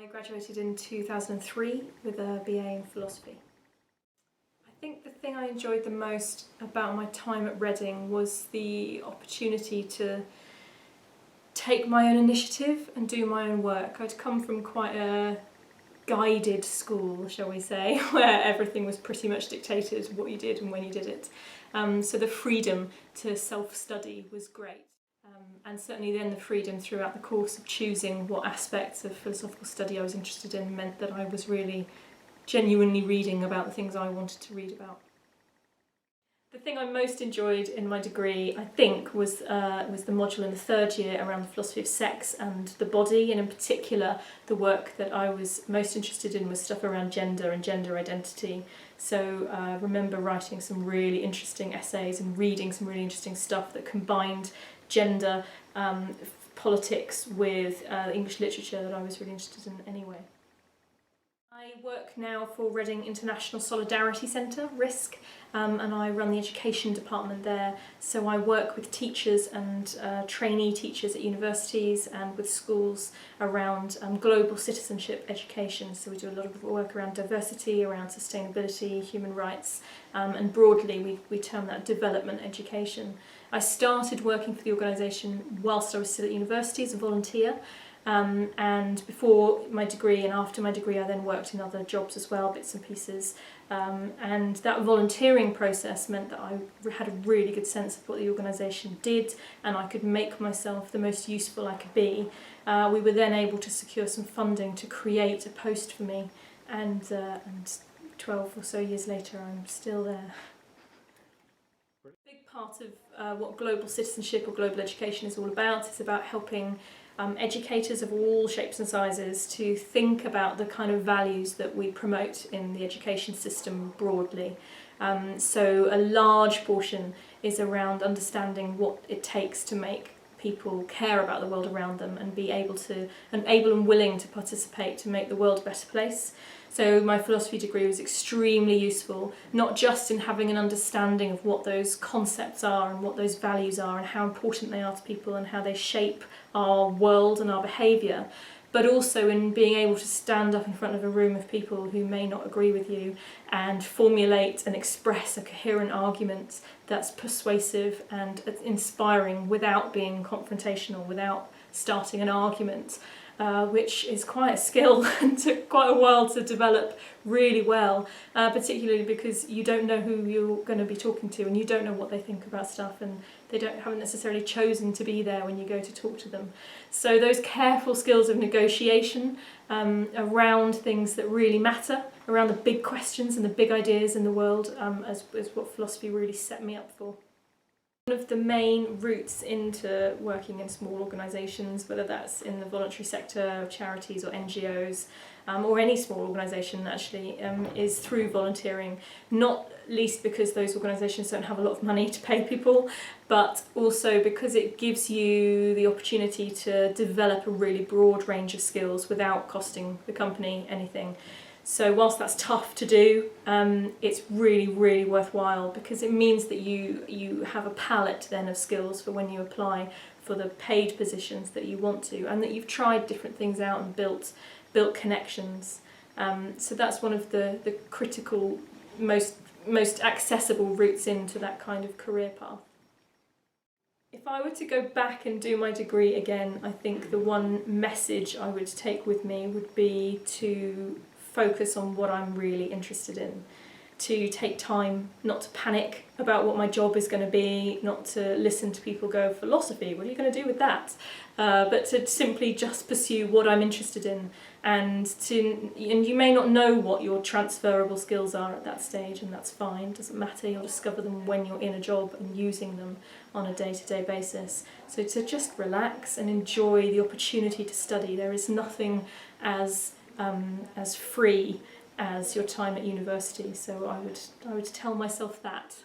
I graduated in 2003 with a BA in philosophy. I think the thing I enjoyed the most about my time at Reading was the opportunity to take my own initiative and do my own work. I'd come from quite a guided school, shall we say, where everything was pretty much dictated what you did and when you did it. So the freedom to self-study was great. And certainly then the freedom throughout the course of choosing what aspects of philosophical study I was interested in meant that I was really genuinely reading about the things I wanted to read about. The thing I most enjoyed in my degree, I think, was the module in the third year around the philosophy of sex and the body, and in particular the work that I was most interested in was stuff around gender and gender identity. So I remember writing some really interesting essays and reading some really interesting stuff that combined gender, politics with English literature that I was really interested in anyway. I work now for Reading International Solidarity Centre, RISC, and I run the education department there. So I work with teachers and trainee teachers at universities and with schools around global citizenship education. So we do a lot of work around diversity, around sustainability, human rights, and broadly we term that development education. I started working for the organisation whilst I was still at university as a volunteer. And before my degree and after my degree I then worked in other jobs as well, bits and pieces, and that volunteering process meant that I had a really good sense of what the organisation did and I could make myself the most useful I could be. We were then able to secure some funding to create a post for me, and 12 or so years later I'm still there. A big part of what global citizenship or global education is all about is about helping educators of all shapes and sizes to think about the kind of values that we promote in the education system broadly. So a large portion is around understanding what it takes to make people care about the world around them and be able and willing to participate to make the world a better place. So my philosophy degree was extremely useful, not just in having an understanding of what those concepts are and what those values are and how important they are to people and how they shape our world and our behaviour, but also in being able to stand up in front of a room of people who may not agree with you and formulate and express a coherent argument that's persuasive and inspiring without being confrontational, without starting an argument. Which is quite a skill and took quite a while to develop really well, particularly because you don't know who you're going to be talking to and you don't know what they think about stuff, and they haven't necessarily chosen to be there when you go to talk to them. So those careful skills of negotiation around things that really matter, around the big questions and the big ideas in the world, is what philosophy really set me up for. One of the main routes into working in small organisations, whether that's in the voluntary sector, charities or NGOs, or any small organisation actually, is through volunteering, not least because those organisations don't have a lot of money to pay people, but also because it gives you the opportunity to develop a really broad range of skills without costing the company anything. So whilst that's tough to do, it's really, really worthwhile because it means that you have a palette then of skills for when you apply for the paid positions that you want to, and that you've tried different things out and built connections. So that's one of the critical, most accessible routes into that kind of career path. If I were to go back and do my degree again, I think the one message I would take with me would be to focus on what I'm really interested in, to take time, not to panic about what my job is going to be, not to listen to people go, philosophy, what are you going to do with that? But to simply just pursue what I'm interested in, and you may not know what your transferable skills are at that stage, and that's fine, doesn't matter, you'll discover them when you're in a job and using them on a day-to-day basis. So to just relax and enjoy the opportunity to study. There is nothing as free as your time at university, so I would tell myself that.